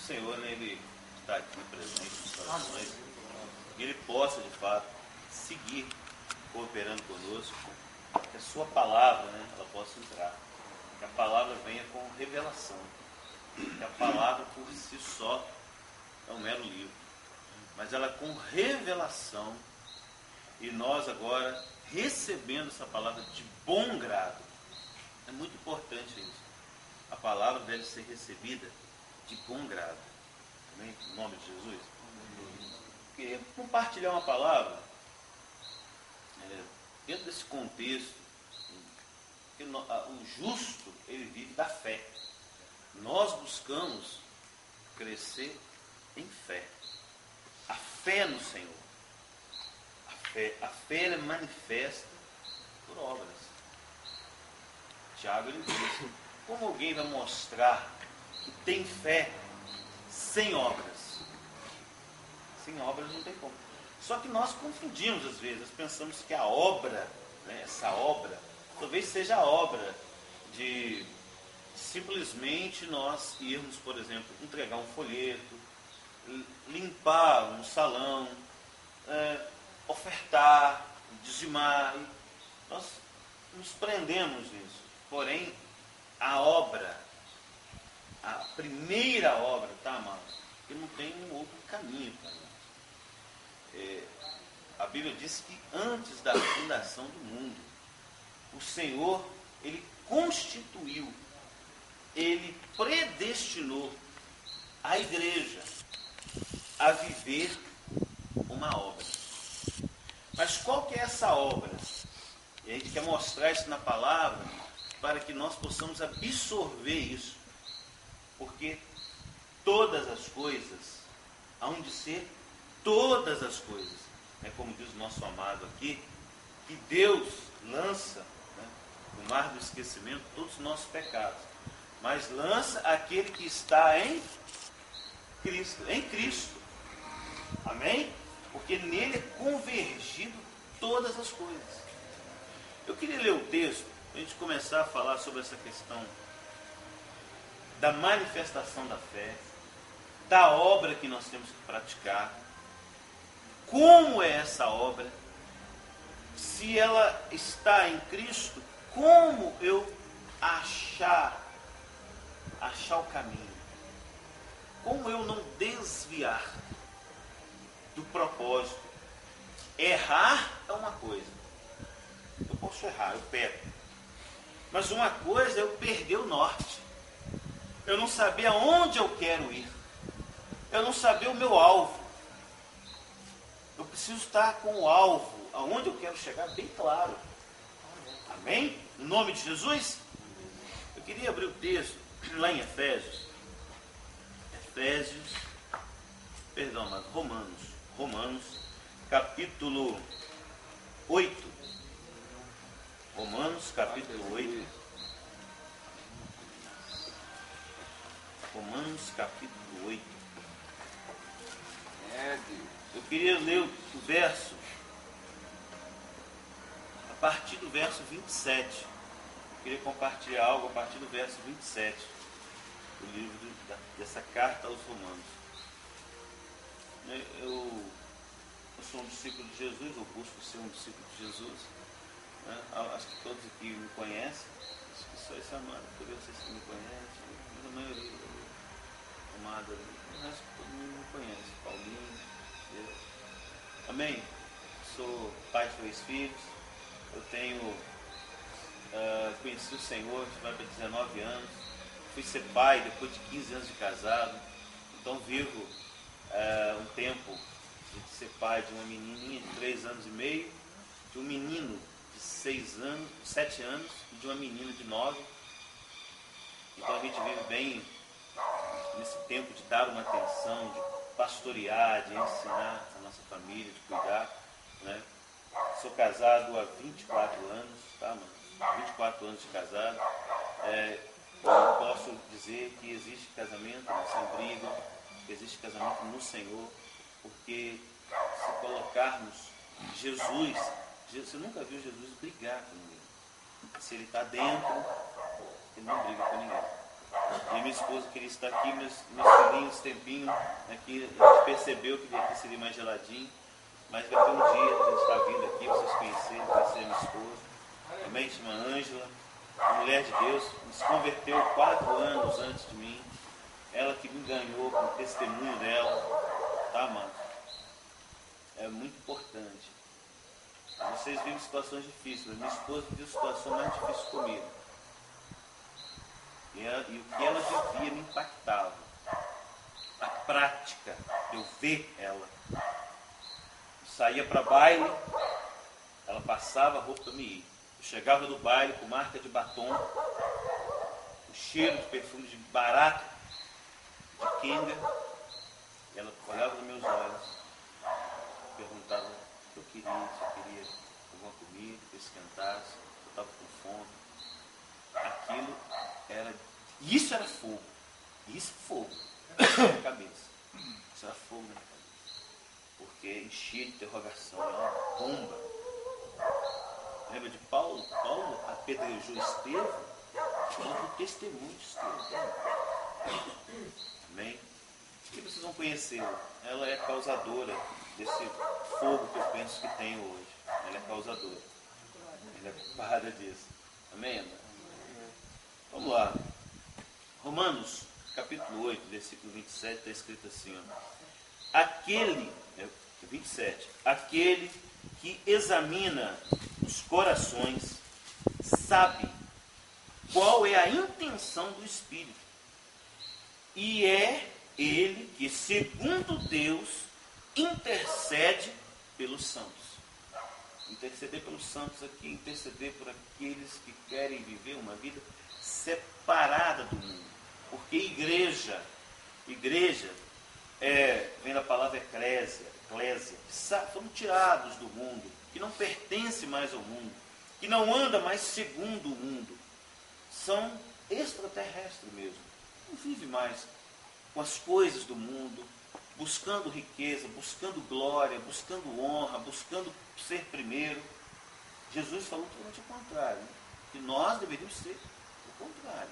Senhor, né, Ele está aqui presente nos corações, que Ele possa, de fato, seguir cooperando conosco, que a sua palavra, né, ela possa entrar, que a palavra venha com revelação, que a palavra por si só é um mero livro, mas ela com revelação, e nós agora recebendo essa palavra de bom grado. É muito importante isso. A palavra deve ser recebida de bom grado. Amém? Em nome de Jesus. Eu queria compartilhar uma palavra dentro desse contexto, que o justo, ele vive da fé. Nós buscamos crescer em fé. A fé no Senhor. A fé ela é manifesta por obras. Tiago ele diz: como alguém vai mostrar que tem fé sem obras? Sem obras não tem como. Só que nós confundimos às vezes, pensamos que a obra, né, essa obra, talvez seja a obra de simplesmente nós irmos, por exemplo, entregar um folheto, limpar um salão, ofertar, dizimar. Nós nos prendemos nisso. Porém, a obra, a primeira obra, tá, amados? Que não tem um outro caminho para nós. A Bíblia diz que antes da fundação do mundo, o Senhor, Ele constituiu, Ele predestinou a igreja a viver uma obra. Mas qual que é essa obra? E a gente quer mostrar isso na palavra para que nós possamos absorver isso. Porque todas as coisas hão de ser todas as coisas. Como diz o nosso amado aqui, que Deus lança, né, no mar do esquecimento todos os nossos pecados. Mas lança aquele que está em Cristo. Em Cristo. Amém? Porque nele é convergido todas as coisas. Eu queria ler o texto, para a gente começar a falar sobre essa questão da manifestação da fé, da obra que nós temos que praticar, como é essa obra, se ela está em Cristo, como eu achar o caminho, como eu não desviar do propósito. Errar é uma coisa. Eu posso errar, eu peco. Mas uma coisa é eu perder o norte. Eu não saber aonde eu quero ir. Eu não saber o meu alvo. Eu preciso estar com o alvo, aonde eu quero chegar, bem claro. Amém? Em nome de Jesus? Eu queria abrir o texto lá em Romanos, capítulo 8. Romanos, capítulo 8. Romanos, capítulo 8. Eu queria ler o verso, a partir do verso 27. Eu queria compartilhar algo a partir do verso 27, do livro dessa carta aos Romanos. Eu sou um discípulo de Jesus, eu busco ser um discípulo de Jesus. Acho que todos aqui me conhecem, acho que só esse amado, por vocês que me conhecem, mas a maioria, amado, o resto todo mundo me conhece, Paulinho, Deus. Amém? Sou pai de 2 filhos, eu tenho, conheci o Senhor, vai para 19 anos, fui ser pai depois de 15 anos de casado, então vivo um tempo de ser pai de uma menininha de 3 anos e meio, de um menino de 7 anos e de uma menina de 9. Então a gente vive bem nesse tempo de dar uma atenção, de pastorear, de ensinar a nossa família, de cuidar, né? Sou casado há 24 anos, tá, mano? 24 anos de casado. Eu posso dizer que existe casamento sem briga, que existe casamento no Senhor, porque se colocarmos Jesus, você nunca viu Jesus brigar com ninguém. Se ele está dentro, ele não briga com ninguém. E minha esposa queria estar aqui, meus filhinhos, tempinho, aqui, a gente percebeu que aqui seria mais geladinho, mas vai ter um dia a gente está vindo aqui, vocês conhecer a minha esposa, também chama Ângela, uma mulher de Deus, se converteu 4 anos antes de mim, ela que me ganhou com o testemunho dela, tá, mano? É muito importante. Vocês vivem situações difíceis, mas minha esposa viveu situação mais difícil comigo. E o que ela vivia me impactava. A prática, eu ver ela. Eu saía para baile, ela passava a roupa para me ir. Eu chegava do baile com marca de batom, o cheiro de perfume de barata, de Kenga, e ela olhava nos meus olhos, perguntava o que eu queria, se eu queria alguma comida, que eu esquentasse, se eu estava com fome. Aquilo era. Isso era fogo. Isso é fogo na minha cabeça. Isso era fogo na minha cabeça. Porque enchia de interrogação, era uma bomba. Lembra de Paulo? Paulo apedrejou Estevão, falando do testemunho de Estevão. Amém? E vocês vão conhecê-la. Ela é causadora desse fogo que eu penso que tem hoje. Ela é causadora. Ela é culpada disso. Amém, Ana? Vamos lá. Romanos, capítulo 8, versículo 27, está escrito assim, ó. Aquele, 27, aquele que examina os corações sabe qual é a intenção do Espírito. E é ele que, segundo Deus, intercede pelos santos. Interceder pelos santos aqui, interceder por aqueles que querem viver uma vida separada do mundo. Porque igreja vem da palavra eclésia, foram tirados do mundo, que não pertence mais ao mundo, que não anda mais segundo o mundo. São extraterrestres mesmo. Não vive mais com as coisas do mundo, buscando riqueza, buscando glória, buscando honra, buscando ser primeiro. Jesus falou totalmente o contrário, né? Que nós deveríamos ser o contrário.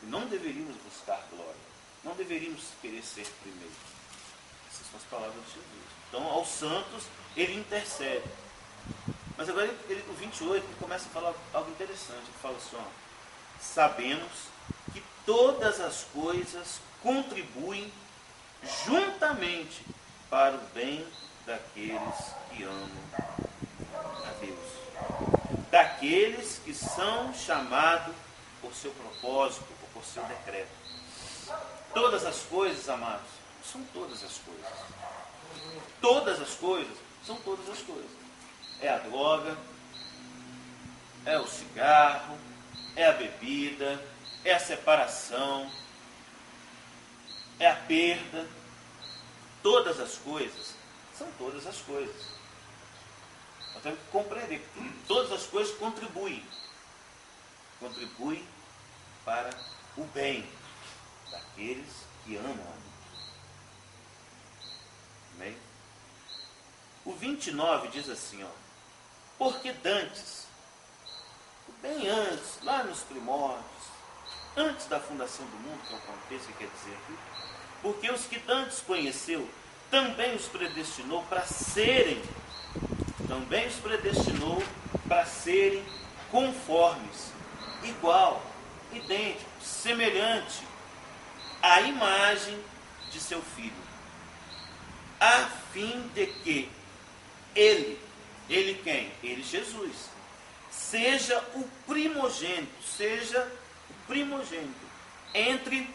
E não deveríamos buscar glória. Não deveríamos querer ser primeiro. Essas são as palavras de Jesus. Então, aos santos, ele intercede. Mas agora, o 28, ele começa a falar algo interessante. Ele fala assim, ó, sabemos que todas as coisas contribuem juntamente para o bem daqueles que amam a Deus. Daqueles que são chamados por seu propósito, ou por seu decreto. Todas as coisas, amados, são todas as coisas. Todas as coisas são todas as coisas. É a droga, é o cigarro, é a bebida, é a separação, é a perda. Todas as coisas são todas as coisas. Nós temos que compreender que todas as coisas contribuem para o bem daqueles que amam a Deus. Amém? O 29 diz assim, ó, porque dantes, bem antes, lá nos primórdios, antes da fundação do mundo, que é o contexto que quer dizer aqui, porque os que dantes conheceu, também os predestinou para serem conformes, igual, idêntico, semelhante à imagem de seu filho, a fim de que ele quem? Ele, Jesus, seja o primogênito entre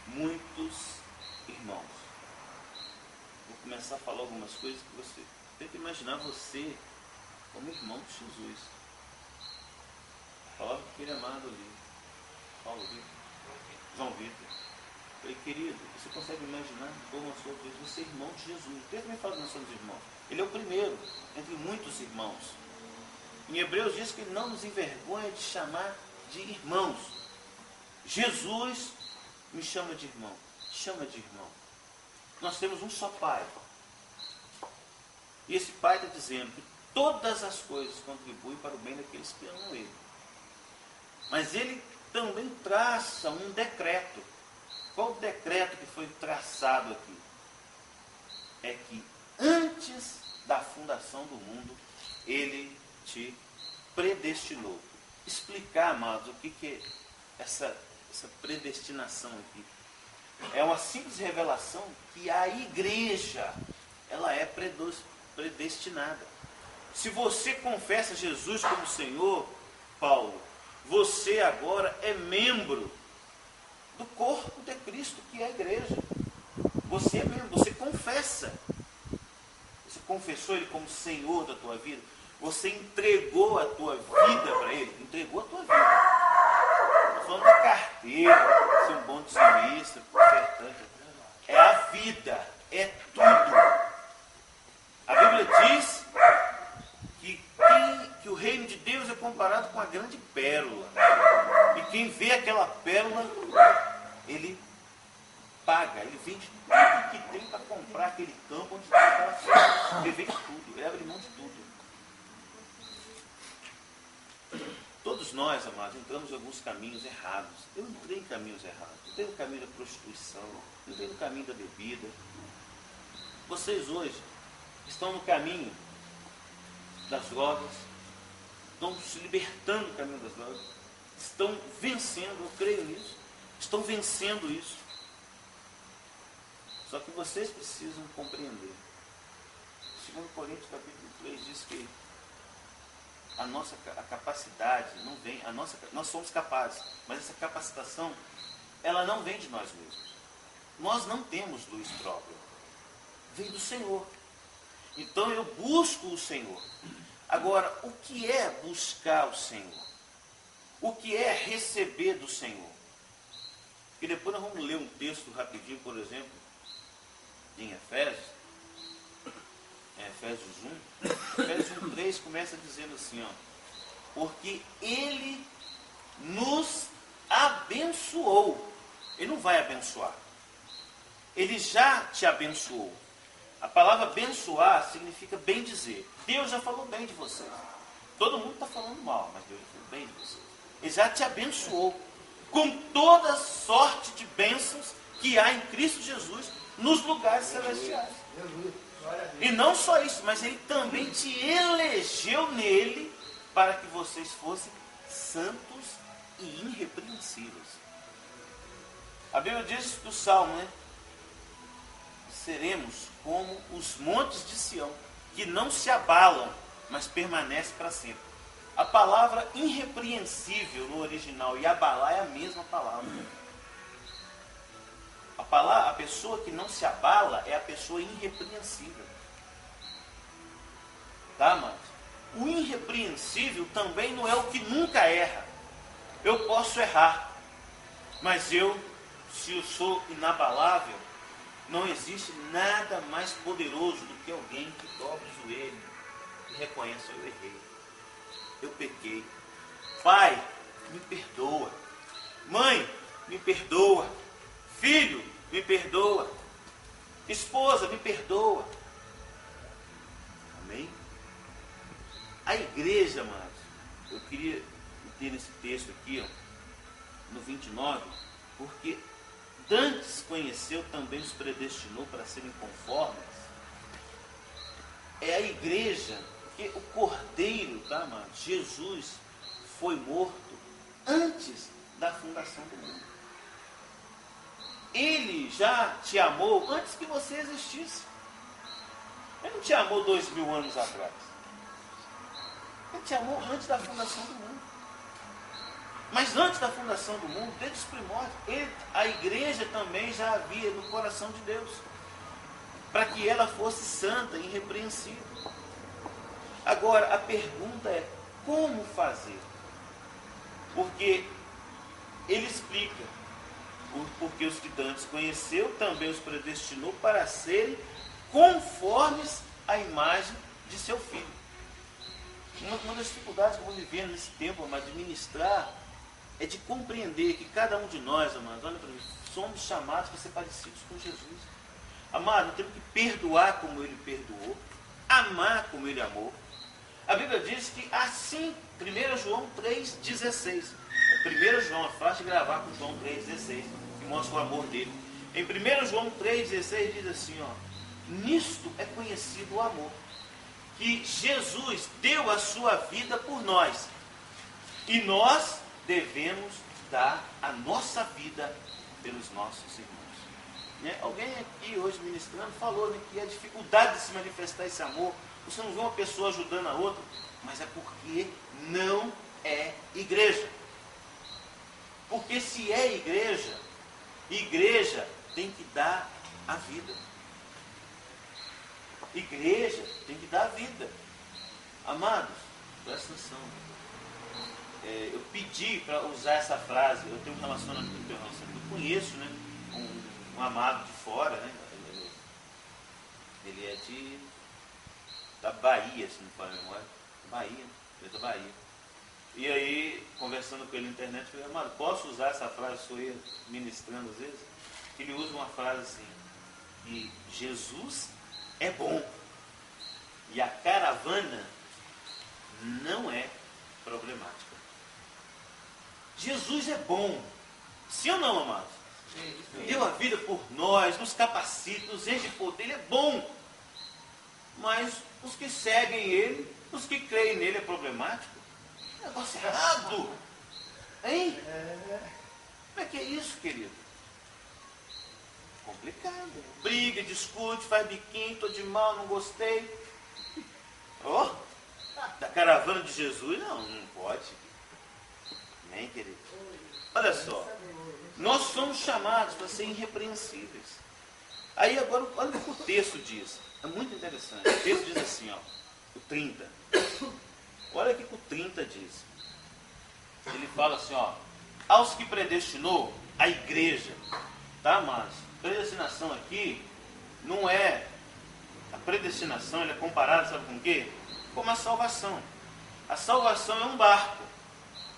muitos irmãos. Vou começar a falar algumas coisas que você tenta imaginar você como irmão de Jesus. A palavra que ele é amado ali. Paulo Vitor, João Vitor. Falei, querido, você consegue imaginar como a sua vida? Você é irmão de Jesus. O texto me fala que nós somos irmãos. Ele é o primeiro entre muitos irmãos. Em Hebreus diz que ele não nos envergonha de chamar de irmãos. Jesus me chama de irmão. Chama de irmão. Nós temos um só Pai. E esse Pai está dizendo que todas as coisas contribuem para o bem daqueles que amam Ele. Mas Ele também traça um decreto. Qual o decreto que foi traçado aqui? É que antes da fundação do mundo, ele te predestinou. Explicar, amados, o que é essa predestinação aqui. É uma simples revelação que a igreja, ela é predestinada. Se você confessa Jesus como Senhor, Paulo, você agora é membro do corpo de Cristo, que é a igreja. Você é membro, você confessa. Você confessou Ele como Senhor da tua vida. Você entregou a tua vida para Ele. Entregou a tua vida. Estou falando da carteira, ser um bom dizimista, ofertante. É a vida, é tudo. A Bíblia diz que o reino de Deus é comparado com a grande pérola. E quem vê aquela pérola, ele paga, ele vende tudo que tem para comprar aquele campo onde está aquela pérola. Ele vende tudo, ele abre mão de tudo. Todos nós, amados, entramos em alguns caminhos errados. Eu entrei em caminhos errados. Eu entrei no caminho da prostituição, eu entrei no caminho da bebida. Vocês hoje estão no caminho das drogas, estão se libertando do caminho das drogas, estão vencendo, eu creio nisso, estão vencendo isso. Só que vocês precisam compreender. 2 Coríntios capítulo 3 diz que a capacidade não vem, nós somos capazes, mas essa capacitação, ela não vem de nós mesmos. Nós não temos luz própria, vem do Senhor. Então eu busco o Senhor. Agora, o que é buscar o Senhor? O que é receber do Senhor? E depois nós vamos ler um texto rapidinho, por exemplo, em Efésios. Efésios 1. Efésios 1:3 começa dizendo assim, ó. Porque Ele nos abençoou. Ele não vai abençoar. Ele já te abençoou. A palavra abençoar significa bem dizer. Deus já falou bem de vocês. Todo mundo está falando mal, mas Deus já falou bem de vocês. Ele já te abençoou com toda sorte de bênçãos que há em Cristo Jesus nos lugares celestiais. E não só isso, mas Ele também te elegeu nele para que vocês fossem santos e irrepreensíveis. A Bíblia diz do Salmo, né? Seremos como os montes de Sião, que não se abalam, mas permanecem para sempre. A palavra irrepreensível no original e abalar é a mesma palavra. A pessoa que não se abala é a pessoa irrepreensível. Tá, mas o irrepreensível também não é o que nunca erra. Eu posso errar, mas se eu sou inabalável, não existe nada mais poderoso do que alguém que dobre o joelho e reconheça: eu errei, eu pequei. Pai, me perdoa. Mãe, me perdoa. Filho, me perdoa. Esposa, me perdoa. Amém? A igreja, amados, eu queria ter nesse texto aqui, ó, no 29, porque dantes conheceu, também os predestinou para serem conformes. É a igreja, porque o Cordeiro, tá, amado? Jesus foi morto antes da fundação do mundo. Ele já te amou antes que você existisse. Ele não te amou 2000 anos atrás. Ele te amou antes da fundação do mundo. Mas antes da fundação do mundo, desde os primórdios, a igreja também já havia no coração de Deus, para que ela fosse santa e irrepreensível. Agora, a pergunta é: como fazer? Porque ele explica: porque os que dantes conheceu, também os predestinou para serem conformes à imagem de seu Filho. Uma das dificuldades que eu vou vivendo nesse tempo, mas de ministrar, é de compreender que cada um de nós, amados, olha para mim, somos chamados para ser parecidos com Jesus. Amado, nós temos que perdoar como Ele perdoou, amar como Ele amou. A Bíblia diz que assim, 1 João 3,16, 1 João, é fácil de gravar com João 3,16, que mostra o amor dele. Em 1 João 3,16 diz assim, ó, nisto é conhecido o amor, que Jesus deu a sua vida por nós, e nós devemos dar a nossa vida pelos nossos irmãos. Né? Alguém aqui hoje ministrando falou, né, que a dificuldade de se manifestar esse amor, você não vê uma pessoa ajudando a outra, mas é porque não é igreja. Porque se é igreja, igreja tem que dar a vida. Igreja tem que dar a vida. Amados, presta atenção. Eu pedi para usar essa frase, eu tenho um relacionamento, eu conheço, né, um amado de fora, né, ele é da Bahia, se não for a memória, Bahia, ele é da Bahia. E aí, conversando com ele na internet, eu falei, amado, posso usar essa frase, sou eu ministrando às vezes? Ele usa uma frase assim, que Jesus é bom, e a caravana não é problemática. Jesus é bom, sim ou não, amados? Deu a vida por nós, nos capacita, nos enche de poder, ele é bom. Mas os que seguem ele, os que creem nele é problemático? É negócio errado. Hein? Como é que é isso, querido? Complicado. Briga, discute, faz biquinho, tô de mal, não gostei. Da caravana de Jesus, não pode. Nem, querido. Olha só. Nós somos chamados para ser irrepreensíveis. Aí agora, olha o que o texto diz. É muito interessante. O texto diz assim, ó, o 30. Olha o que o 30 diz. Ele fala assim, ó, aos que predestinou a igreja. Tá, mas predestinação aqui não é... A predestinação ela é comparada, sabe com o quê? Como a salvação. A salvação é um barco.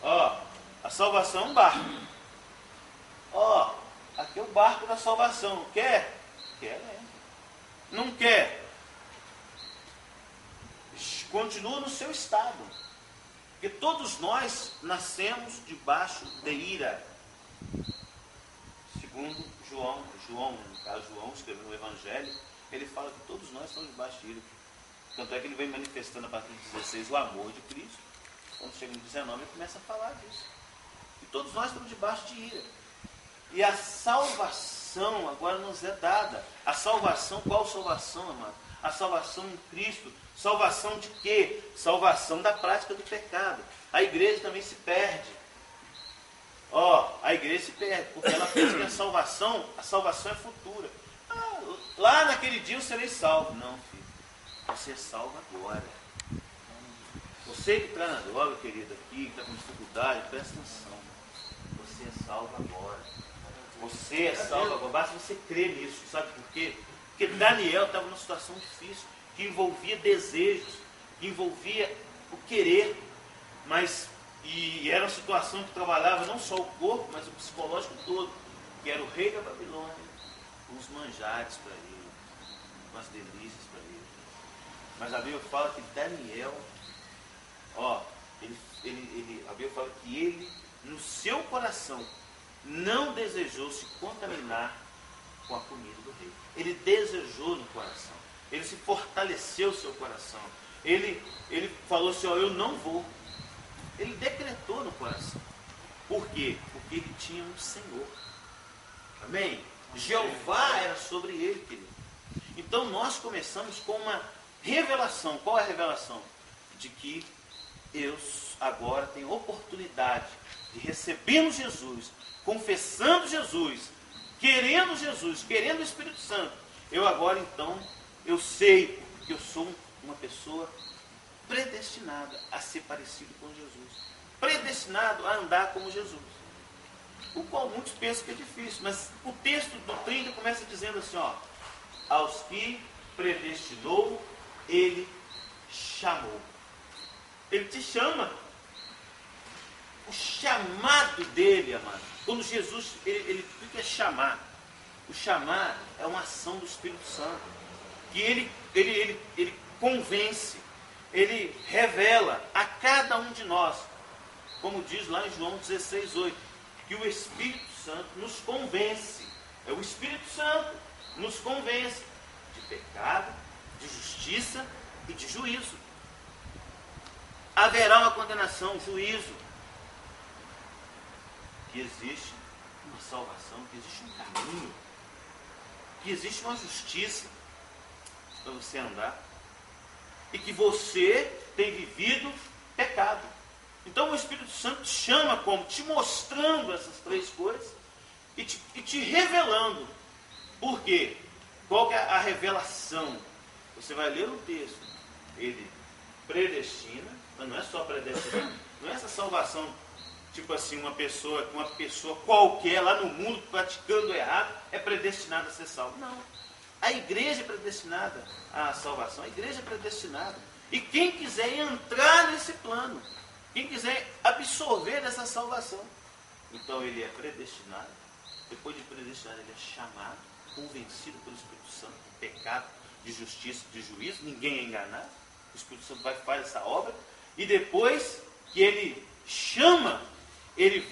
Ó, a salvação é um barco. Ó, aqui é o barco da salvação. Quer? Quer, né? Não quer? Continua no seu estado. Porque todos nós nascemos debaixo de ira. Segundo João, no caso João, escreveu no Evangelho, ele fala que todos nós estamos debaixo de ira. Tanto é que ele vem manifestando a partir de 16 o amor de Cristo. Quando chega no 19, ele começa a falar disso. E todos nós estamos debaixo de ira. E a salvação agora nos é dada. A salvação, qual salvação, amado? A salvação em Cristo. Salvação de quê? Salvação da prática do pecado. A igreja também se perde. A igreja se perde, porque ela pensa que a salvação é futura. Lá naquele dia eu serei salvo. Não, filho. Você é salvo agora. Você que está na droga, querido, aqui, que está com dificuldade, presta atenção. Você é salvo agora. Você é salvo agora. Basta você crer nisso. Sabe por quê? Porque Daniel estava numa situação difícil, que envolvia desejos, que envolvia o querer, e era uma situação que trabalhava não só o corpo, mas o psicológico todo, que era o rei da Babilônia, com os manjares para ele, com as delícias para ele. Mas a Bíblia fala que Daniel, a Bíblia fala que ele, no seu coração, não desejou se contaminar com a comida do rei. Ele desejou no coração. Ele se fortaleceu o seu coração. Ele falou assim, eu não vou. Ele decretou no coração. Por quê? Porque ele tinha um Senhor. Amém? Jeová era sobre ele, querido. Então nós começamos com uma revelação. Qual é a revelação? De que eu agora tenho oportunidade de recebermos Jesus, confessando Jesus, querendo o Espírito Santo. Eu agora então, eu sei que eu sou uma pessoa predestinada a ser parecido com Jesus. Predestinado a andar como Jesus. O qual muitos pensam que é difícil, mas o texto do 30 começa dizendo assim, aos que predestinou, ele chamou. Ele te chama. O chamado dele, amado. Quando Jesus, o que é chamar? O chamar é uma ação do Espírito Santo. Que ele convence, ele revela a cada um de nós como diz lá em João 16:8, que o Espírito Santo nos convence. É o Espírito Santo nos convence de pecado, de justiça e de juízo. Haverá uma condenação, juízo. Que existe uma salvação, que existe um caminho, que existe uma justiça para você andar. E que você tem vivido pecado. Então o Espírito Santo te chama como? Te mostrando essas três coisas e te revelando. Por quê? Qual que é a revelação? Você vai ler o texto. Ele predestina, mas não é só predestinar. Não é essa salvação, tipo assim, uma pessoa qualquer lá no mundo praticando errado é predestinada a ser salvo. Não. A igreja é predestinada à salvação. A igreja é predestinada. E quem quiser entrar nesse plano, quem quiser absorver essa salvação, então ele é predestinado. Depois de predestinado, ele é chamado, convencido pelo Espírito Santo de pecado, de justiça, de juízo. Ninguém é enganado. O Espírito Santo vai fazer essa obra. E depois que ele chama, ele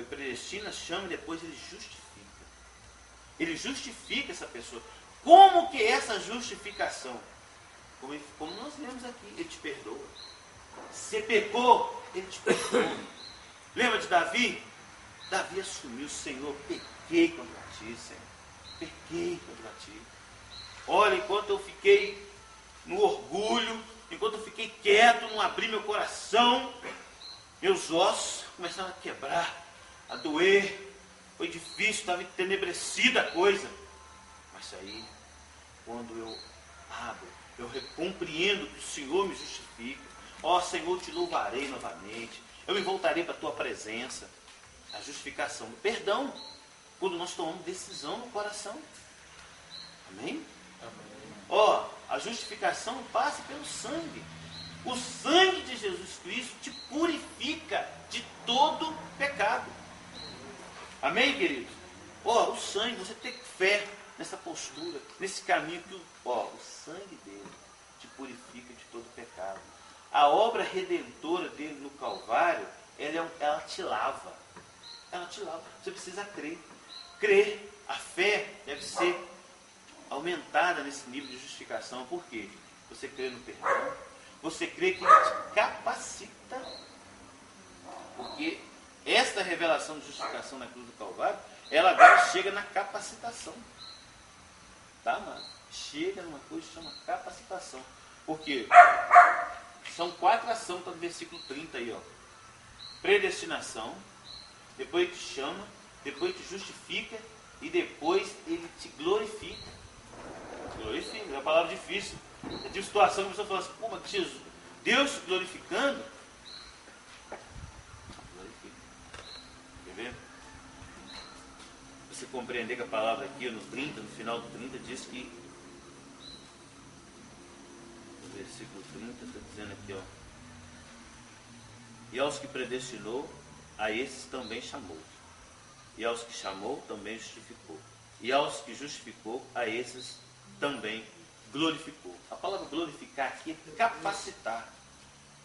predestina, chama e depois ele justifica. Ele justifica essa pessoa. Como que é essa justificação? Como nós vemos aqui, ele te perdoa. Você pecou, ele te perdoa. Lembra de Davi? Davi assumiu: Senhor, pequei contra ti, Senhor. Pequei contra ti. Olha, enquanto eu fiquei no orgulho, enquanto eu fiquei quieto, não abri meu coração, meus ossos começaram a quebrar, a doer. Foi difícil, estava entenebrecida a coisa. Mas aí, quando eu abro, eu compreendo que o Senhor me justifica. Ó Senhor, te louvarei novamente. Eu me voltarei para a tua presença. A justificação, o perdão, quando nós tomamos decisão no coração. Amém? Ó, a justificação passa pelo sangue. O sangue de Jesus Cristo te purifica de todo pecado. Amém, queridos? Ó, o sangue, você tem fé nessa postura, nesse caminho que o sangue dele te purifica de todo pecado. A obra redentora dele no Calvário, ela te lava. Ela te lava. Você precisa crer. Crer. A fé deve ser aumentada nesse nível de justificação. Por quê? Você crê no perdão. Você crê que ele te capacita. Porque esta revelação de justificação na cruz do Calvário, ela agora chega na capacitação. Tá, mano? Chega numa coisa que chama capacitação. Por quê? São 4 ações, está no versículo 30 aí, ó. Predestinação, depois te chama, depois te justifica e depois ele te glorifica. Glorifica, é uma palavra difícil. Eu tive situação que a pessoa fala assim: pô, mas Jesus, Deus te glorificando? Glorifica. Quer ver? Você compreender que a palavra aqui no 30, no final do 30, diz que, no versículo 30, está dizendo aqui, ó: e aos que predestinou, a esses também chamou. E aos que chamou, também justificou. E aos que justificou, a esses também glorificou. A palavra glorificar aqui é capacitar.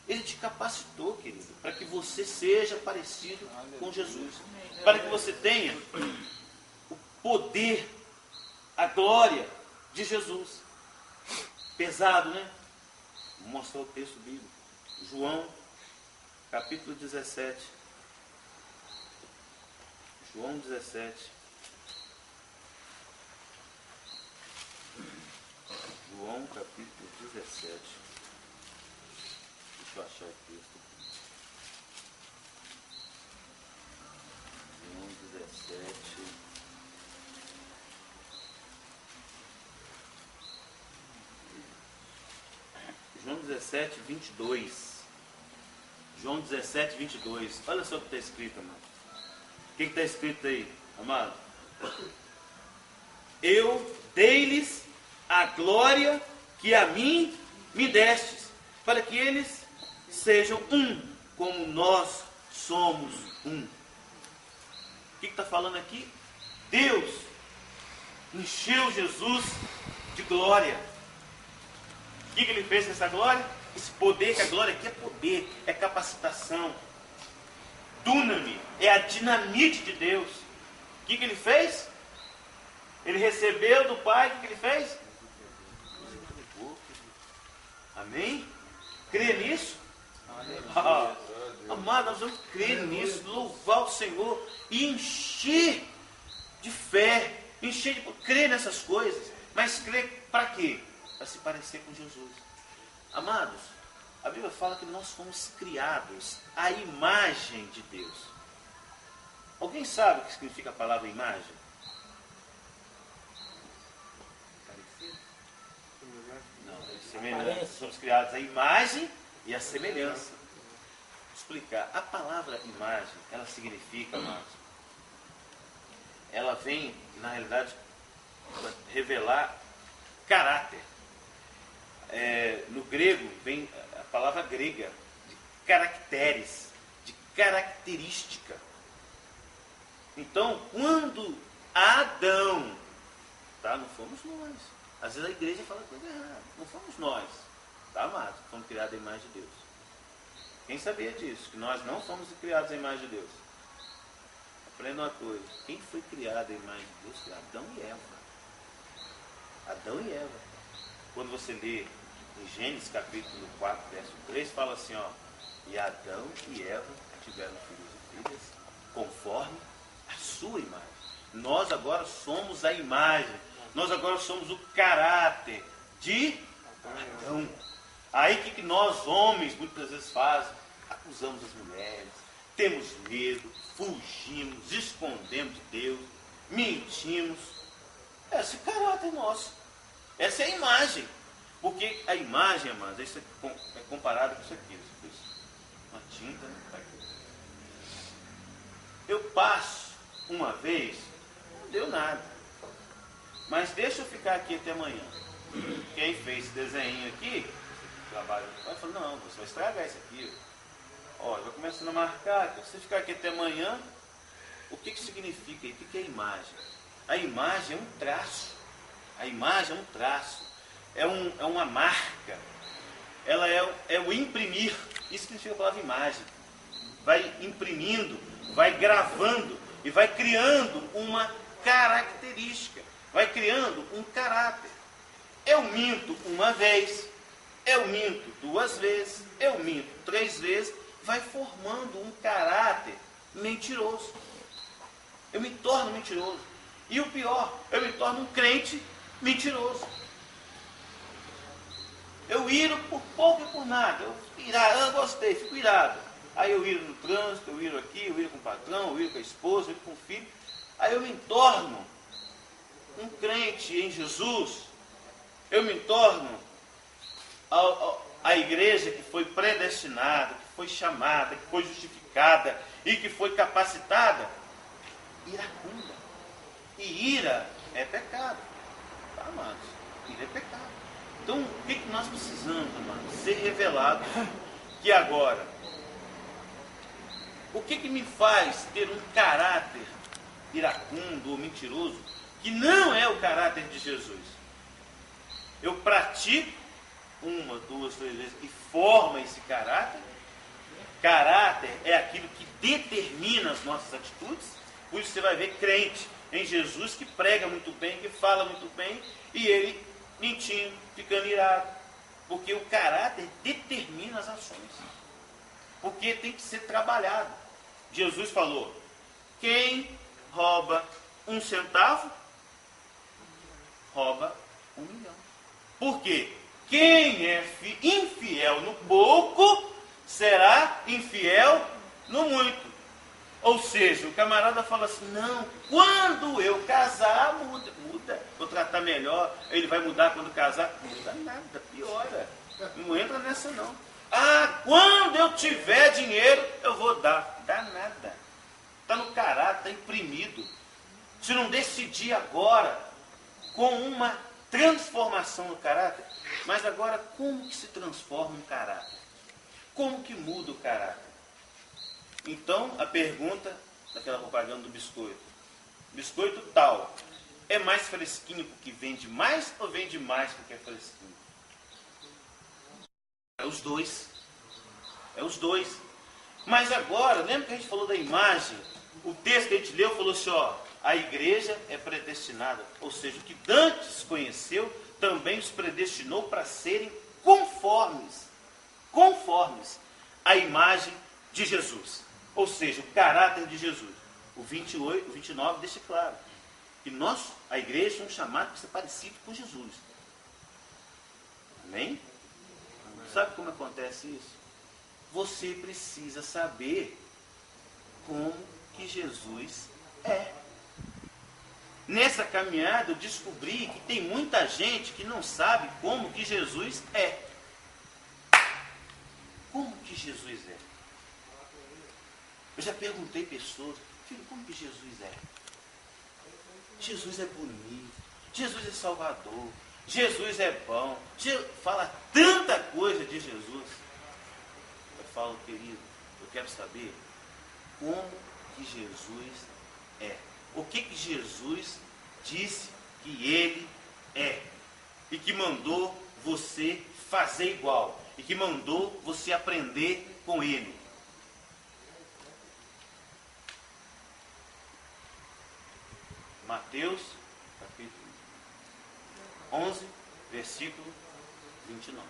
Ele te capacitou, querido, para que você seja parecido com Jesus. Para que você tenha o poder, a glória de Jesus. Pesado, né? Vou mostrar o texto bíblico. João, capítulo 17. João 17. João, capítulo 17. Deixa eu achar o texto. João 17. João 17, 22. João 17, 22. Olha só o que está escrito, amado. O que está escrito aí, amado? Eu dei-lhes a glória que a mim me destes, para que eles sejam um, como nós somos um. O que está falando aqui? Deus encheu Jesus de glória. O que ele fez com essa glória? Esse poder, que a glória aqui é poder, é capacitação. Dunami, é a dinamite de Deus. O que ele fez? Ele recebeu do Pai, o que ele fez? Amém? Crê nisso? Amado, nós vamos crer nisso, louvar o Senhor e encher de fé, crer nessas coisas. Mas crer para quê? Para se parecer com Jesus. Amados, a Bíblia fala que nós fomos criados à imagem de Deus. Alguém sabe o que significa a palavra imagem? Não, é semelhança. Somos criados à imagem e à semelhança. Vou explicar. A palavra imagem, ela significa, amados, ela vem, na realidade, para revelar caráter. No grego vem a palavra grega de caracteres, de característica. Então, quando Adão, tá? Não fomos nós. Às vezes a igreja fala coisa errada. Não fomos nós, tá, amados? Fomos criados à imagem de Deus. Quem sabia disso? Que nós não fomos criados à imagem de Deus. Aprenda uma coisa. Quem foi criado à imagem de Deus foi Adão e Eva. Adão e Eva. Quando você lê em Gênesis capítulo 4, verso 3, fala assim, ó, e Adão e Eva tiveram filhos e filhas conforme a sua imagem. Nós agora somos a imagem. Nós agora somos o caráter de Adão. Aí o que nós homens muitas vezes fazemos? Acusamos as mulheres, temos medo, fugimos, escondemos de Deus, mentimos. Esse é o caráter nosso. Essa é a imagem. Porque a imagem, amados, isso é comparado com isso aqui. Uma tinta, né? Eu passo uma vez, não deu nada. Mas deixa eu ficar aqui até amanhã. Quem fez esse desenho aqui, trabalho, vai falar, não, você vai estragar isso aqui. Ó, vai começando a marcar, se você ficar aqui até amanhã, o que significa aí? O que é a imagem? A imagem é um traço. A imagem é um traço. É uma marca. Ela é o imprimir. Isso significa a palavra imagem. Vai imprimindo, vai gravando e vai criando uma característica. Vai criando um caráter. Eu minto uma vez, eu minto duas vezes, eu minto três vezes, vai formando um caráter mentiroso. Eu me torno mentiroso. E o pior, eu me torno um crente mentiroso. Eu iro por pouco e por nada. Eu gostei, fico irado. Aí eu iro no trânsito, eu iro aqui, eu iro com o patrão, eu iro com a esposa, eu iro com o filho. Aí eu me torno um crente em Jesus. Eu me torno a igreja que foi predestinada, que foi chamada, que foi justificada e que foi capacitada, iracunda. E ira é pecado. Tá, amados? Ira é pecado. Então, o que nós precisamos, amados? Ser revelado que agora, o que me faz ter um caráter iracundo ou mentiroso, que não é o caráter de Jesus? Eu pratico uma, duas, três vezes e forma esse caráter. Caráter é aquilo que determina as nossas atitudes. Por isso você vai ver crente em Jesus que prega muito bem, que fala muito bem, e ele mentindo, ficando irado. Porque o caráter determina as ações. Porque tem que ser trabalhado. Jesus falou, quem rouba 1 centavo, rouba 1 milhão. Por quê? Quem é infiel no pouco, será infiel no muito. Ou seja, o camarada fala assim, não, quando eu casar, muda. Vou tratar melhor, ele vai mudar quando casar. Não muda nada, piora. Não entra nessa não. Ah, quando eu tiver dinheiro, eu vou dar. Dá nada. Está no caráter, está imprimido. Se não decidir agora, com uma transformação no caráter, mas agora como que se transforma um caráter? Como que muda o caráter? Então, a pergunta daquela propaganda do biscoito. Biscoito tal, é mais fresquinho porque vende mais ou vende mais porque é fresquinho? É os dois. É os dois. Mas agora, lembra que a gente falou da imagem? O texto que a gente leu falou assim, ó, a igreja é predestinada. Ou seja, o que dantes conheceu, também os predestinou para serem conformes à imagem de Jesus. Ou seja, o caráter de Jesus. O 28, o 29 deixa claro que nós, a igreja, somos chamados para ser parecido com Jesus. Amém? Sabe como acontece isso? Você precisa saber como que Jesus é. Nessa caminhada eu descobri que tem muita gente que não sabe como que Jesus é. Como que Jesus é? Eu já perguntei pessoas, filho, como que Jesus é? Jesus é bonito, Jesus é salvador, Jesus é bom, fala tanta coisa de Jesus. Eu falo, querido, eu quero saber como que Jesus é. O que que Jesus disse que ele é. E que mandou você fazer igual. E que mandou você aprender com ele. Mateus, capítulo 11, versículo 29.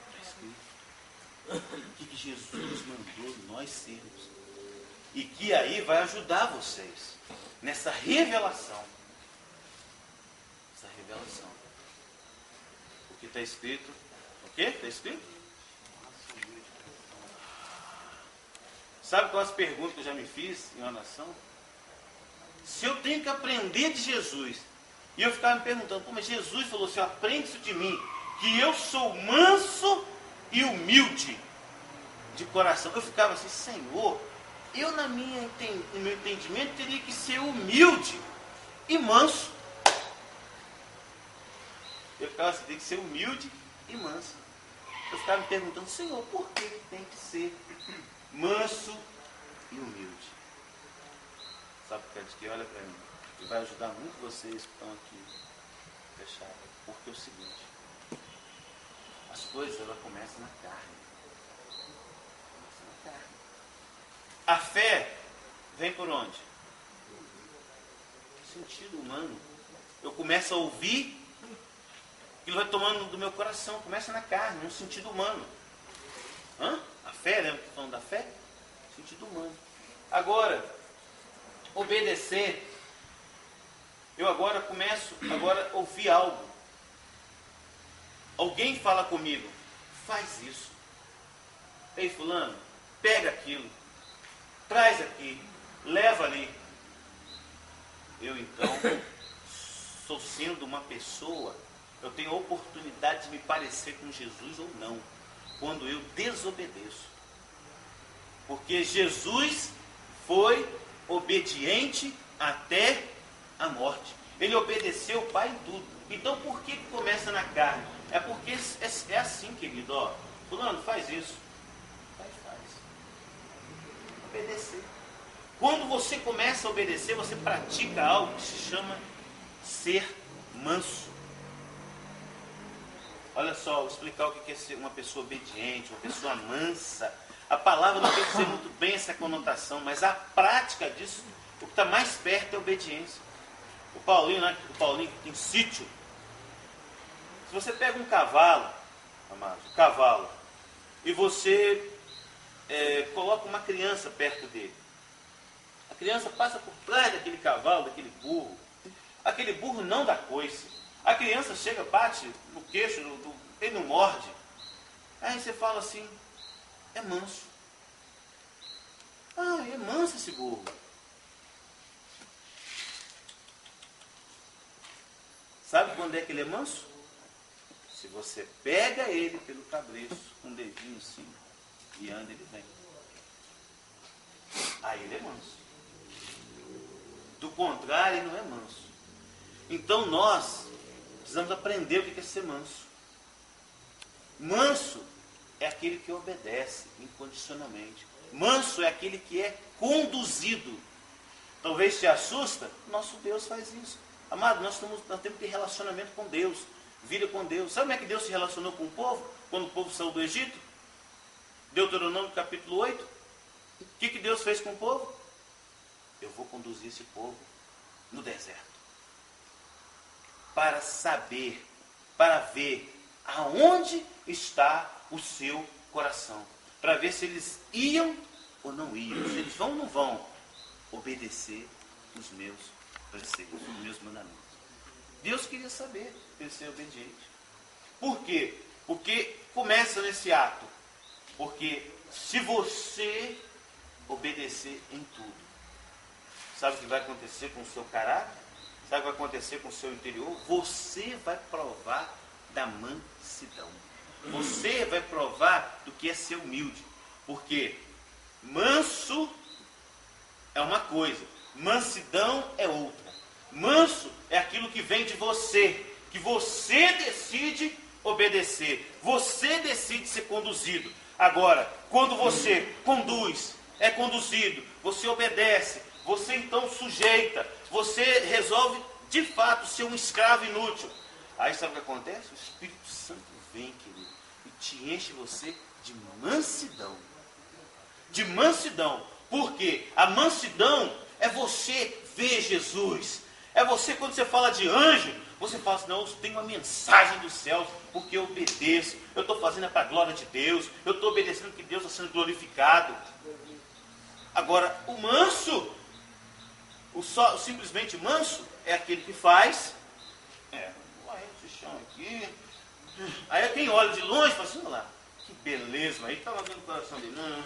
Está escrito. O que Jesus mandou nós sermos. E que aí vai ajudar vocês nessa revelação. Essa revelação. O que está escrito? O que está escrito? Sabe quais as perguntas que eu já me fiz em oração? Se eu tenho que aprender de Jesus, e eu ficava me perguntando, pô, mas Jesus falou assim, aprende isso de mim, que eu sou manso e humilde de coração. Eu ficava assim, Senhor, eu no meu entendimento teria que ser humilde e manso. Eu ficava assim, tem que ser humilde e manso. Eu ficava me perguntando, Senhor, por que ele tem que ser manso e humilde? Sabe por que olha para mim? E vai ajudar muito vocês que estão aqui fechados. Porque é o seguinte, as coisas elas começam na carne. A fé vem por onde? Sentido humano. Eu começo a ouvir, aquilo vai tomando do meu coração, começa na carne, no sentido humano. A fé, lembra que eu falando da fé? Sentido humano. Agora, obedecer. Eu agora começo a ouvir algo. Alguém fala comigo, faz isso. Ei, fulano, pega aquilo. Traz aqui, leva ali. Eu então, sou sendo uma pessoa, eu tenho a oportunidade de me parecer com Jesus ou não, quando eu desobedeço. Porque Jesus foi obediente até a morte. Ele obedeceu o Pai em tudo. Então por que começa na carne? É porque é assim, querido. Ó, fulano, faz isso. Faz. Obedecer. Quando você começa a obedecer, você pratica algo que se chama ser manso. Olha só, vou explicar o que é ser uma pessoa obediente, uma pessoa mansa. A palavra não tem que ser muito bem essa conotação, mas a prática disso, o que está mais perto é a obediência. O Paulinho que tem sítio, se você pega um cavalo, amados, e você coloca uma criança perto dele, a criança passa por trás daquele cavalo, daquele burro, aquele burro não dá coice, a criança chega, bate no queixo, ele não morde, aí você fala assim, é manso. É manso esse burro. Sabe quando é que ele é manso? Se você pega ele pelo cabreço, com um dedinho assim, e anda, ele vem. Aí ele é manso. Do contrário, ele não é manso. Então nós precisamos aprender o que é ser manso. Manso é aquele que obedece incondicionalmente. Manso é aquele que é conduzido. Talvez te assusta, nosso Deus faz isso. Amado, nós temos que ter relacionamento com Deus, vida com Deus. Sabe como é que Deus se relacionou com o povo, quando o povo saiu do Egito? Deuteronômio capítulo 8. O que Deus fez com o povo? Eu vou conduzir esse povo no deserto. Para saber, para ver aonde está o seu coração. Para ver se eles iam ou não iam. Se eles vão ou não vão obedecer os meus preceitos, os meus mandamentos. Deus queria saber ele ser obediente. Por quê? Porque começa nesse ato. Porque se você obedecer em tudo, sabe o que vai acontecer com o seu caráter? Sabe o que vai acontecer com o seu interior? Você vai provar da mansidão. Você vai provar do que é ser humilde. Porque manso é uma coisa, mansidão é outra. Manso é aquilo que vem de você, que você decide obedecer, você decide ser conduzido. Agora, quando você conduz, é conduzido, você obedece, você então sujeita, você resolve de fato ser um escravo inútil. Aí sabe o que acontece? O Espírito Santo vem, querido, e te enche você de mansidão. De mansidão. Porque a mansidão é você ver Jesus. É você, quando você fala de anjo, você fala assim, não, eu tenho uma mensagem dos céus, porque eu obedeço, eu estou fazendo para a glória de Deus, eu estou obedecendo que Deus está sendo glorificado. Agora, o manso, o simplesmente manso, é aquele que faz, vai esse chão aqui. Aí quem olha de longe fala assim, olha lá, que beleza, aí está lá dentro do coração dele,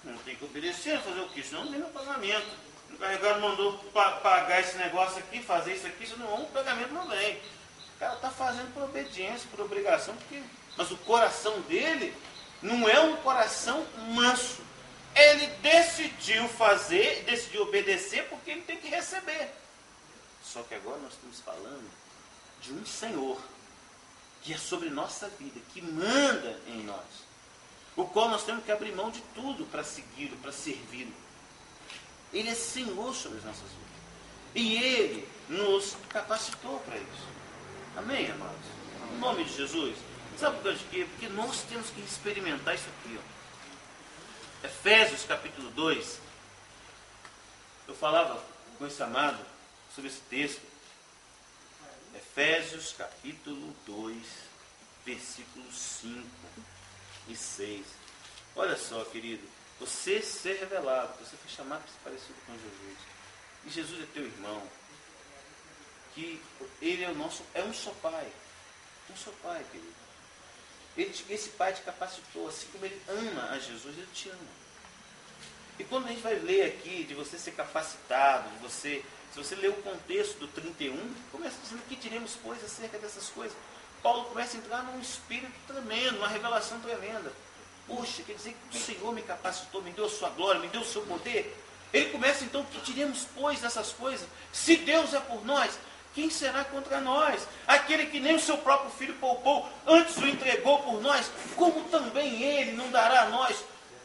não tem que obedecer, fazer o quê? Senão não vem meu pagamento. O encarregado mandou pagar esse negócio aqui, fazer isso aqui, senão o pagamento não vem. O cara está fazendo por obediência, por obrigação, mas o coração dele não é um coração manso. Ele decidiu fazer, decidiu obedecer porque ele tem que receber. Só que agora nós estamos falando de um Senhor que é sobre nossa vida, que manda em nós, o qual nós temos que abrir mão de tudo para segui-lo, para servi-lo. Ele é Senhor sobre as nossas vidas. E Ele nos capacitou para isso. Amém, amados? Em nome de Jesus. Sabe por causa de quê? Porque nós temos que experimentar isso aqui. Efésios capítulo 2. Eu falava com esse amado sobre esse texto. Efésios capítulo 2, versículos 5 e 6. Olha só, querido. Você ser revelado, você foi chamado para ser parecido com Jesus. E Jesus é teu irmão. Que Ele é um só Pai. Um só Pai, querido. Esse Pai te capacitou, assim como Ele ama a Jesus, Ele te ama. E quando a gente vai ler aqui, de você ser capacitado, se você ler o contexto do 31, começa dizendo que diremos coisas acerca dessas coisas. Paulo começa a entrar num espírito tremendo, uma revelação tremenda. Poxa, quer dizer que o Senhor me capacitou, me deu a sua glória, me deu o seu poder. Ele começa então, que diremos, pois, dessas coisas? Se Deus é por nós, quem será contra nós? Aquele que nem o seu próprio Filho poupou, antes o entregou por nós, como também Ele não dará a nós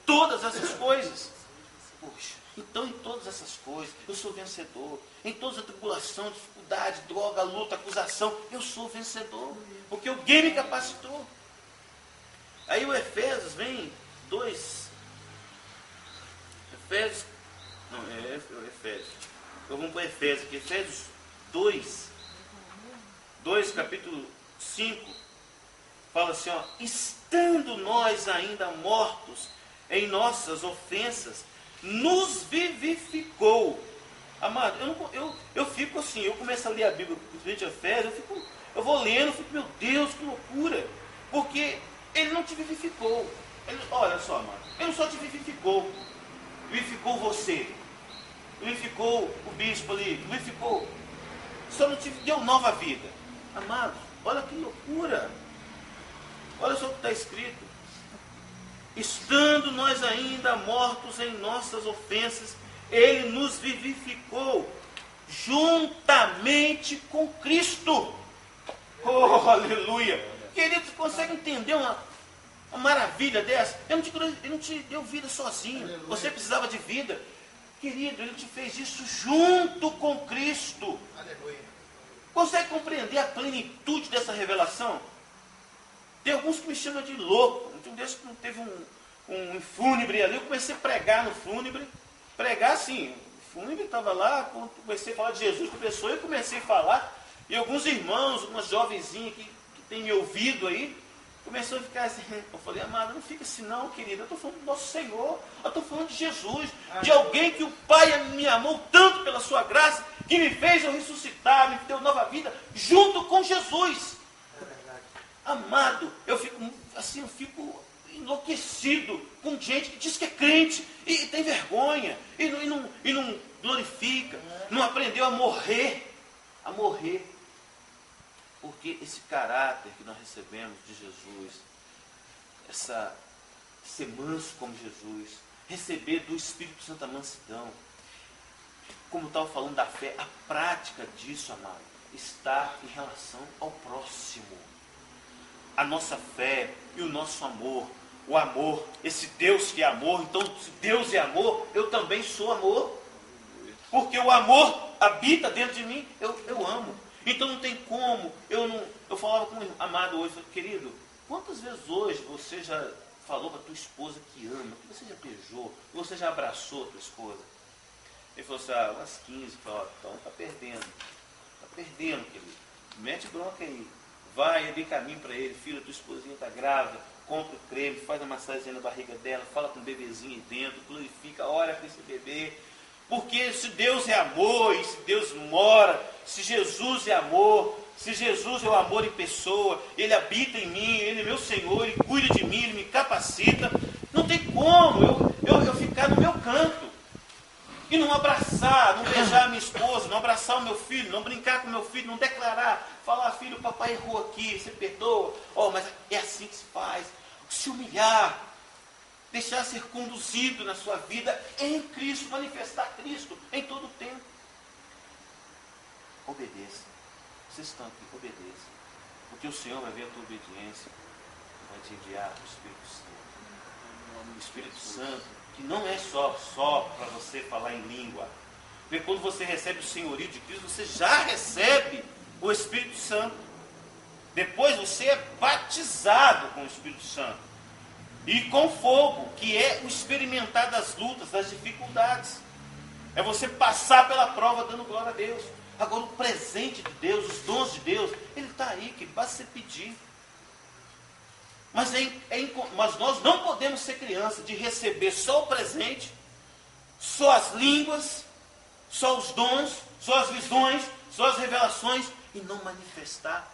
todas essas coisas? Poxa, então em todas essas coisas, eu sou vencedor. Em toda a tribulação, dificuldade, droga, luta, acusação, eu sou vencedor. Porque alguém me capacitou. Aí o Efésios vem 2. Efésios. Não, é Efésios. Então vamos para Efésios aqui. Efésios 2, capítulo 5. Fala assim, ó. Estando nós ainda mortos em nossas ofensas, nos vivificou. Amado, eu fico assim, eu começo a ler a Bíblia, principalmente Efésios, eu vou lendo, eu fico, meu Deus, que loucura. Porque Ele não te vivificou. Olha só, amado. Ele só te vivificou. Vivificou você. Vivificou o bispo ali. Vivificou. Só não te deu nova vida. Amado, olha que loucura. Olha só o que está escrito. Estando nós ainda mortos em nossas ofensas, Ele nos vivificou juntamente com Cristo. Oh, aleluia. Querido, você consegue entender uma maravilha dessa? Ele não te deu vida sozinho. Você precisava de vida. Querido, Ele te fez isso junto com Cristo. Consegue compreender a plenitude dessa revelação? Tem alguns que me chamam de louco. Tem um desses que teve um fúnebre ali, eu comecei a pregar no fúnebre. Pregar assim, o fúnebre estava lá, comecei a falar de Jesus com a pessoa, eu comecei a falar, e alguns irmãos, algumas jovenzinhas que têm me ouvido aí, começou a ficar assim. Eu falei, amada, não fica assim não, querida, eu estou falando do nosso Senhor, eu estou falando de Jesus, de alguém que o Pai me amou tanto pela sua graça, que me fez eu ressuscitar, me deu nova vida, junto com Jesus. Amado, eu fico assim, eu fico enlouquecido com gente que diz que é crente e tem vergonha, e não glorifica, não aprendeu a morrer, porque esse caráter que nós recebemos de Jesus, ser manso como Jesus, receber do Espírito Santo a mansidão, como eu estava falando da fé, a prática disso, amado, está em relação ao próximo. A nossa fé e o nosso amor, o amor, esse Deus que é amor, então se Deus é amor, eu também sou amor, porque o amor habita dentro de mim, eu amo. Então não tem como, eu falava com um amado hoje, falei, querido, quantas vezes hoje você já falou para a tua esposa que ama, que você já beijou, que você já abraçou a tua esposa? Ele falou assim, umas 15, falei, então está perdendo, querido, mete bronca aí, vai, dê caminho para ele, filha, tua esposinha está grávida, compra o creme, faz a massagem na barriga dela, fala com o bebezinho aí dentro, glorifica, ora para esse bebê. Porque se Deus é amor, e se Deus mora, se Jesus é amor, se Jesus é o amor em pessoa, Ele habita em mim, Ele é meu Senhor, Ele cuida de mim, Ele me capacita, não tem como eu ficar no meu canto e não abraçar, não beijar a minha esposa, não abraçar o meu filho, não brincar com o meu filho, não declarar, falar, filho, o papai errou aqui, você perdoa, mas é assim que se faz, se humilhar, deixar ser conduzido na sua vida em Cristo, manifestar Cristo em todo o tempo. Obedeça. Vocês estão aqui, obedeça. Porque o Senhor vai ver a tua obediência e vai te enviar o Espírito Santo. O Espírito Santo, que não é só para você falar em língua. Porque quando você recebe o senhorio de Cristo, você já recebe o Espírito Santo. Depois você é batizado com o Espírito Santo. E com fogo, que é o experimentar das lutas, das dificuldades. É você passar pela prova dando glória a Deus. Agora o presente de Deus, os dons de Deus, ele está aí, que basta você pedir. Mas nós não podemos ser criança de receber só o presente, só as línguas, só os dons, só as visões, só as revelações, e não manifestar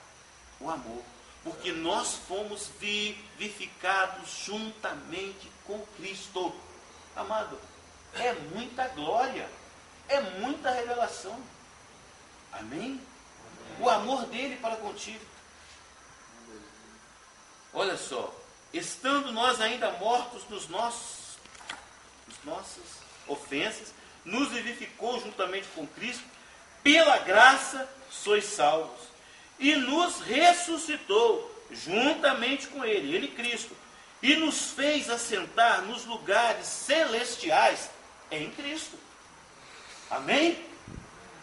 o amor. Porque nós fomos vivificados juntamente com Cristo. Amado, é muita glória, é muita revelação. Amém? O amor dele para contigo. Olha só, estando nós ainda mortos nas nossas ofensas, nos vivificou juntamente com Cristo, pela graça sois salvos. E nos ressuscitou juntamente com Ele, Cristo, e nos fez assentar nos lugares celestiais em Cristo. Amém?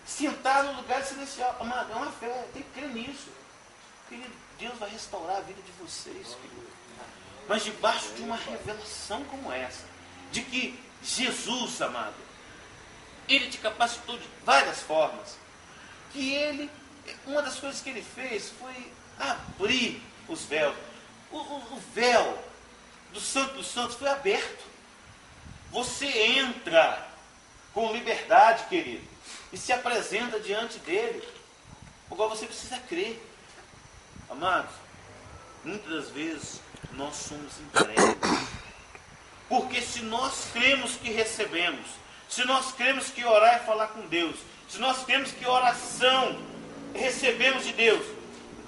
Sentar no lugar celestial, amado, é uma fé, tem que crer nisso. Querido, Deus vai restaurar a vida de vocês, querido. Mas debaixo de uma revelação como essa, de que Jesus, amado, Ele te capacitou de várias formas, que uma das coisas que Ele fez foi abrir os véus. O véu do Santo dos Santos foi aberto. Você entra com liberdade, querido, e se apresenta diante dele. Agora você precisa crer. Amados, muitas das vezes nós somos incrédulos. Porque se nós cremos que recebemos, se nós cremos que orar é falar com Deus, se nós cremos que oração recebemos de Deus,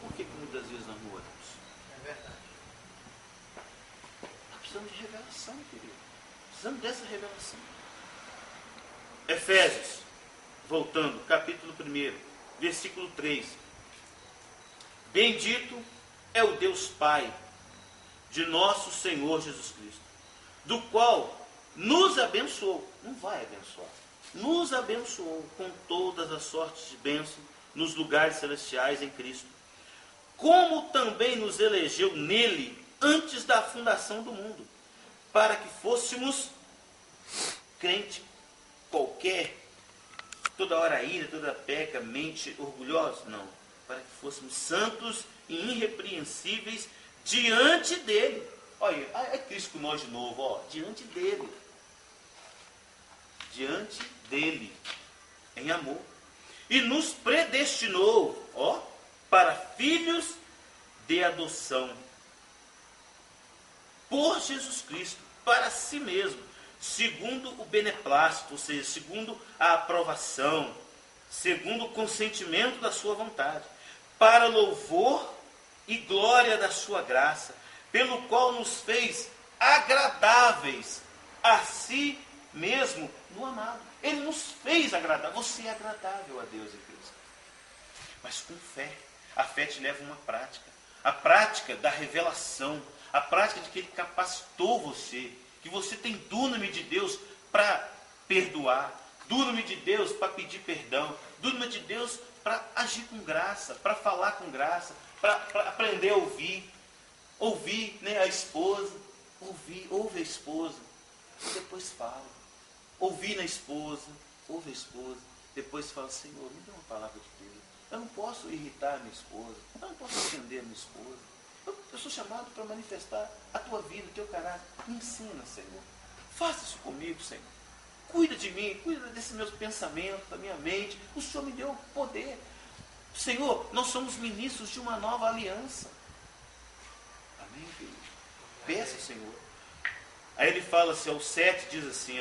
por que muitas vezes nós não oramos? É verdade. Nós precisamos de revelação, querido. Precisamos dessa revelação. Efésios, voltando, capítulo 1, versículo 3. Bendito é o Deus Pai de nosso Senhor Jesus Cristo, do qual nos abençoou, não vai abençoar, nos abençoou com todas as sortes de bênção nos lugares celestiais em Cristo, como também nos elegeu nele antes da fundação do mundo, para que fôssemos crente qualquer, toda hora ira, toda peca, mente orgulhosa. Não, para que fôssemos santos e irrepreensíveis diante dele. Olha, é Cristo com nós de novo, ó, diante dele. Diante dele, em amor. E nos predestinou, ó, para filhos de adoção, por Jesus Cristo, para si mesmo, segundo o beneplácito, ou seja, segundo a aprovação, segundo o consentimento da sua vontade, para louvor e glória da sua graça, pelo qual nos fez agradáveis a si mesmo no amado. Ele nos fez agradável. Você é agradável a Deus em Cristo. Mas com fé. A fé te leva a uma prática. A prática da revelação. A prática de que Ele capacitou você. Que você tem dúname de Deus para perdoar. Dúname de Deus para pedir perdão. Dúname de Deus para agir com graça. Para falar com graça. Para aprender a ouvir. Ouvir, né, a esposa. Ouve a esposa. E depois fala. Ouvir na esposa, ouve a esposa, depois fala, Senhor, me dê uma palavra de Deus. Eu não posso irritar a minha esposa, eu não posso ofender a minha esposa. Eu sou chamado para manifestar a tua vida, o teu caráter. Me ensina, Senhor. Faça isso comigo, Senhor. Cuida de mim, cuida desses meus pensamentos, da minha mente. O Senhor me deu poder. Senhor, nós somos ministros de uma nova aliança. Amém, querido? Peça, Senhor. Aí ele fala assim, ao 7 diz assim,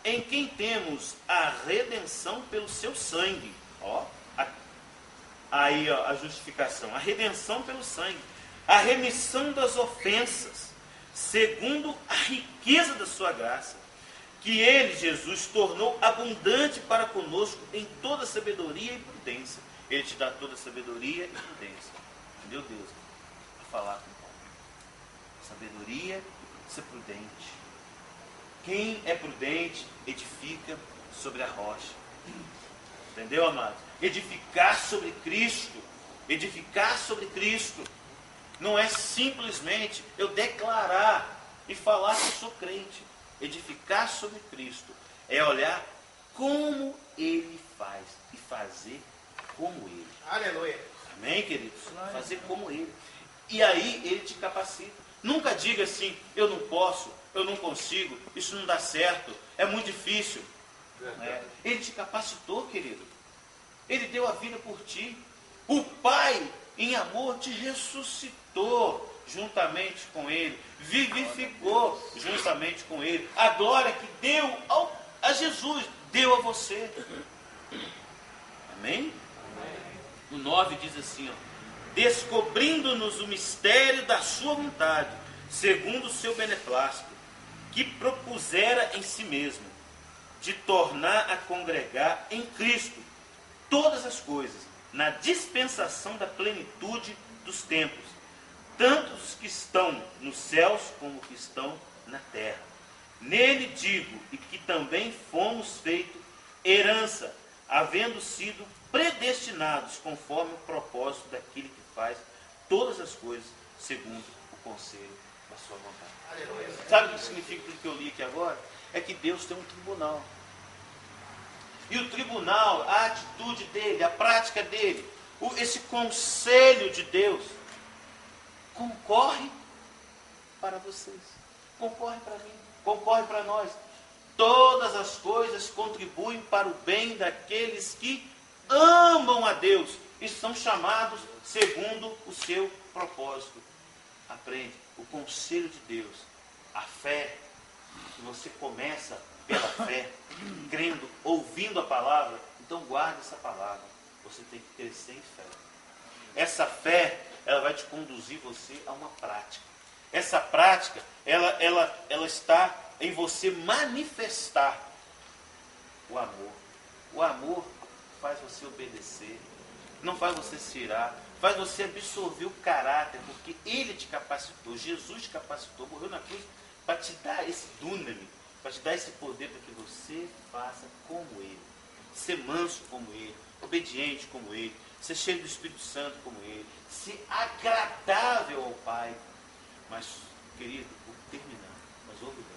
em quem temos a redenção pelo seu sangue. A justificação, a redenção pelo sangue, a remissão das ofensas, segundo a riqueza da sua graça, que ele, Jesus, tornou abundante para conosco em toda sabedoria e prudência. Ele te dá toda sabedoria e prudência. Meu Deus, a falar com Paulo. Sabedoria e ser prudente. Quem é prudente edifica sobre a rocha. Entendeu, amados? Edificar sobre Cristo. Edificar sobre Cristo. Não é simplesmente eu declarar e falar que eu sou crente. Edificar sobre Cristo é olhar como Ele faz e fazer como Ele. Aleluia. Amém, queridos? Fazer como Ele. E aí Ele te capacita. Nunca diga assim, eu não posso, eu não consigo, isso não dá certo, é muito difícil. Ele te capacitou, querido. Ele deu a vida por ti. O Pai, em amor, te ressuscitou juntamente com Ele. Vivificou juntamente com Ele. A glória que deu a Jesus, deu a você. Amém? O 9 diz assim, descobrindo-nos o mistério da sua vontade, segundo o seu beneplácito, que propusera em si mesmo, de tornar a congregar em Cristo todas as coisas, na dispensação da plenitude dos tempos, tanto os que estão nos céus como os que estão na terra. Nele digo, e que também fomos feitos herança, havendo sido predestinados conforme o propósito daquele que faz todas as coisas segundo o conselho da sua vontade. Aleluia. Sabe o que significa tudo que eu li aqui agora? É que Deus tem um tribunal. E o tribunal, a atitude dele, a prática dele, esse conselho de Deus, concorre para vocês, concorre para mim, concorre para nós. Todas as coisas contribuem para o bem daqueles que amam a Deus e são chamados segundo o seu propósito. Aprende o conselho de Deus, a fé, que você começa pela fé, crendo, ouvindo a palavra. Então guarde essa palavra. Você tem que crescer em fé. Essa fé, ela vai te conduzir você a uma prática. Essa prática, ela está em você manifestar o amor. O amor faz você obedecer, não faz você se irar, faz você absorver o caráter, porque Ele te capacitou, Jesus te capacitou, morreu na cruz para te dar esse dúname, para te dar esse poder para que você faça como Ele, ser manso como Ele, obediente como Ele, ser cheio do Espírito Santo como Ele, ser agradável ao Pai. Mas, querido, terminando, mas ouve bem.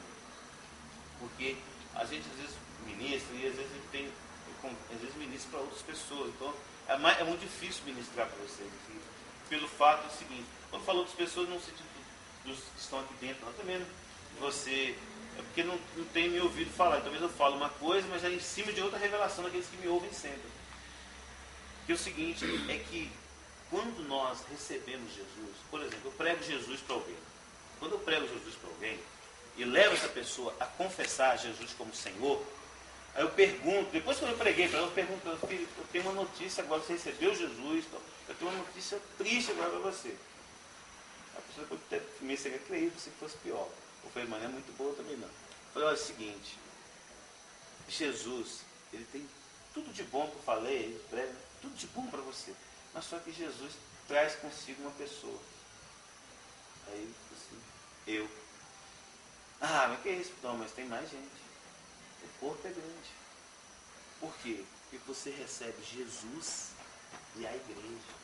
Porque a gente às vezes ministra e às vezes ministra para outras pessoas. Então é muito difícil ministrar para vocês. Pelo fato do seguinte, quando falo outras pessoas, não sentido dos que estão aqui dentro, não, também você, é porque não tem me ouvido falar. Talvez eu falo uma coisa, mas é em cima de outra revelação daqueles que me ouvem sempre. Que é o seguinte, é que quando nós recebemos Jesus, por exemplo, eu prego Jesus para alguém. Quando eu prego Jesus para alguém e levo essa pessoa a confessar Jesus como Senhor, aí eu pergunto, depois que eu preguei para ela, eu pergunto para ela, filho, eu tenho uma notícia agora, você recebeu Jesus, então, eu tenho uma notícia triste agora para você. A pessoa pode ter me ser creído se fosse pior. Eu falei, mas não é muito boa também não. Eu falei, olha, é o seguinte, Jesus, ele tem tudo de bom que eu falei, ele prega, tudo de bom para você. Mas só que Jesus traz consigo uma pessoa. Aí, assim, eu. Ah, mas que é isso? Não, mas tem mais gente. O corpo é grande. Por quê? Porque você recebe Jesus e a igreja.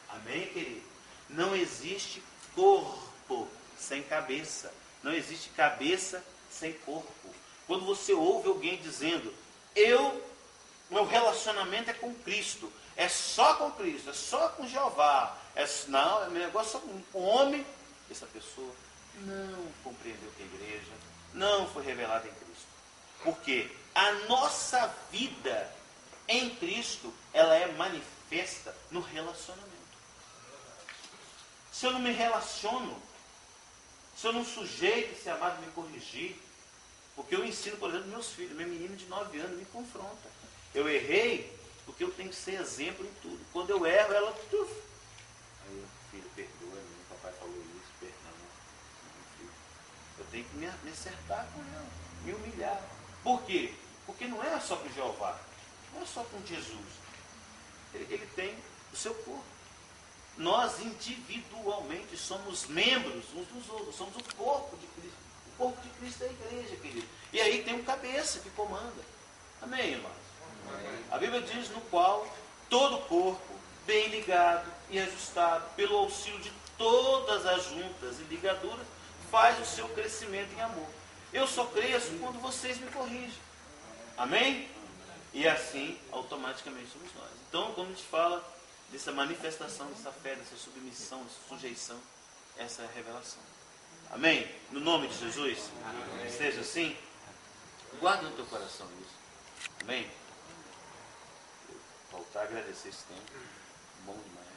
Amém, querido? Não existe corpo sem cabeça. Não existe cabeça sem corpo. Quando você ouve alguém dizendo, meu relacionamento é com Cristo, é só com Cristo, é só com Jeová, não, é meu negócio só com o homem, essa pessoa não compreendeu que a igreja não foi revelada em Cristo. Porque a nossa vida em Cristo, ela é manifesta no relacionamento. Se eu não me relaciono, se eu não sujeito esse amado me corrigir, porque eu ensino, por exemplo, meus filhos, meu menino de 9 anos me confronta. Eu errei porque eu tenho que ser exemplo em tudo. Quando eu erro, ela... Aí eu, filho, perdoa-me, papai falou isso, perdão. Filho, eu tenho que me acertar com ela, me humilhar. Por quê? Porque não é só com Jeová, não é só com Jesus. Ele tem o seu corpo. Nós individualmente somos membros uns dos outros, somos o corpo de Cristo. O corpo de Cristo é a igreja, querido. E aí tem um cabeça que comanda. Amém, irmãos? Amém. A Bíblia diz no qual todo o corpo, bem ligado e ajustado, pelo auxílio de todas as juntas e ligaduras, faz o seu crescimento em amor. Eu só cresço quando vocês me corrigem. Amém? E assim, automaticamente somos nós. Então, quando a gente fala dessa manifestação dessa fé, dessa submissão, dessa sujeição, essa é a revelação. Amém? No nome de Jesus? Amém. Seja assim. Guarda no teu coração isso. Amém? Voltar a agradecer esse tempo. Bom demais.